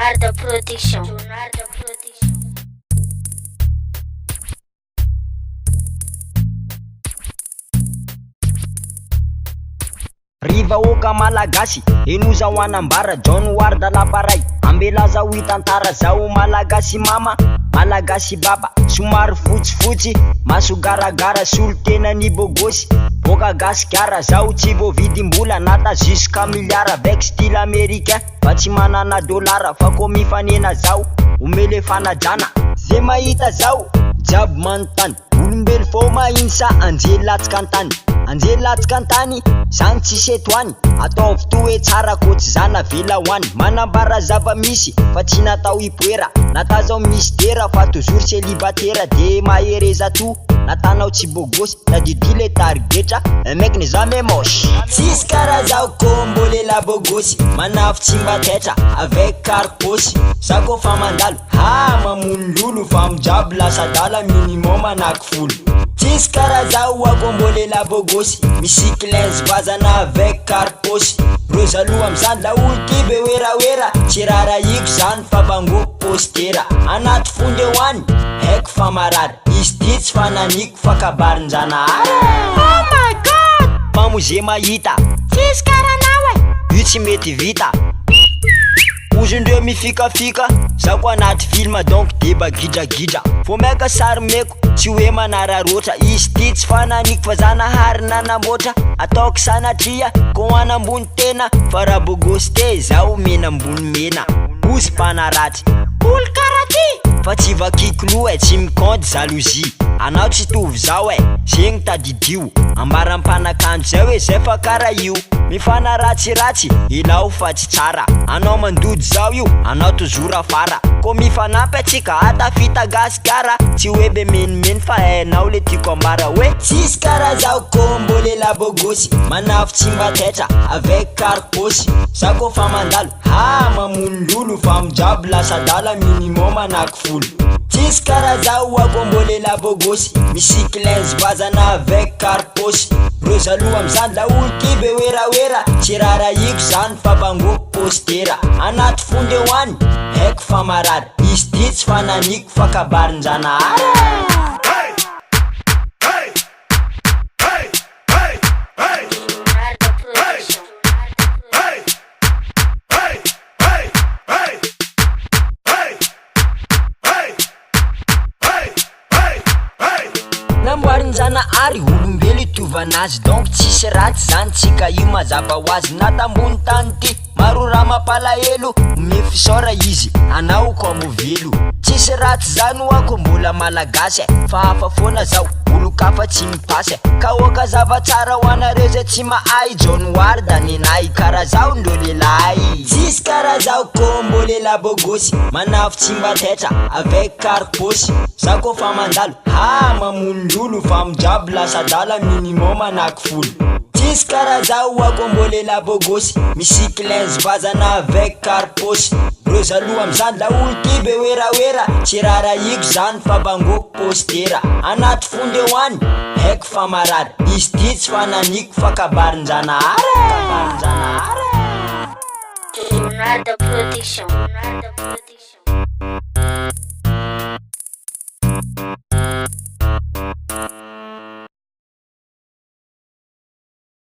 Leonardo Production. Riva oka malagasy enoza ho anambara John Ward laparay ambelaza ho hitantara zao malagasy mama malagasy baba somary fotsifotsy maso garagara solo tenany bogosy boka gasikara zao tsy voavidimbola nata jusqu'à milliard avec style américain fa tsy manana dollara fa ko mifanena zao omele fanajana ze mahita zao jiaby manontany olombelo fo mahiny sa anjely latsika antany anjely latsika antany zany tsisy etoany ataovy toe tsara ko tsy zana vela hoany manambara zava-misy fa tsy natao hipoera natazao misy dera fa toujours célibataire de mahereza to natanao tsy bogosy tadidile targetra mec ne jamais moche tsisy kara zao ko mbolela bogosy manafo tsy mba tetra avec carposy sako fa mandalo ha mamono lolo fa mijaby lasa dala minimum anaky folo tsisy kara zao ako mbolela bogosy misy clans vazana avec carposy rozaloha amizany la ultibe wera tsy rara iko zany fa bangoko postera anaty fonde hoany haiko fa marary izy ty tsy fananiko fa kabarin-janahary. Oh my god! Mamoze mahita Tsisy karanao io tsy mety vita ozondreo mifikafika zako anaty film donc deba gidragidra fo maika sary meko tsy hoe manararoatra izy ty tsy fananiko fa zanahary nanamboatra ataoko sanatria ko anambony tena fa raha bogosy te zao mena ambony mena ozy mpanaratsy olo karaty fa tsy vakiko loha tsy mikonty jalousie anao tsy tovy zao zegny tadidio ambaram-panakanjo zay hoe zay fa kara io mifanaratsiratsy ilao fa tsy tsara anao mandody zao io anao toujours afara ko mifanampy atsika atafita gasikara tsy hoe be menimeny fa hainao le tiako ambara hoe tsisy kara zao ko mbolela bogosy manafo tsy mba tetra avec carposy zako fa mandalo ha mamono lolo fa mijaby lasa dala minimum anaky folo tsisy kara zao ako mbolela bogosy misy clans vazana avec carposy rozaloha amizany la ultibe wera tsy rara iko zany fa bangoko postera anaty fonde hoany haiko fa marary izy ty tsy fananiko fa kabarin-janahary. Namboarin-janahary olombelo itovanazy donc tsisy ratsy zany tsika io mazava ho azy natambony tany ty maro raha mampalahelo mefisora izy anao ko amovelo tsisy ratsy zany hoako mbola malagasy fa hafa foana zao olo-kafa tsy mipasy ka oka zava-tsara ho anareo zay tsy mahay John Ward nenahy kara zao ndreo lelahy tsisy kara zao ko mbolela bogosy manafo tsy mba tetra avec carposy zako fa mandalo ha mamono lolo fa mijaby lasa dala minimum anaky folo tsisy kara zao ako mbolela bogosy misy clans vazana avec carposy rozaloha amizany la ultibe wera tsy rara iko zany fa bangoko postera anaty fonde hoany haiko fa marary izy ty tsy fananiko fa kabarin-janahary. Leonardo Production.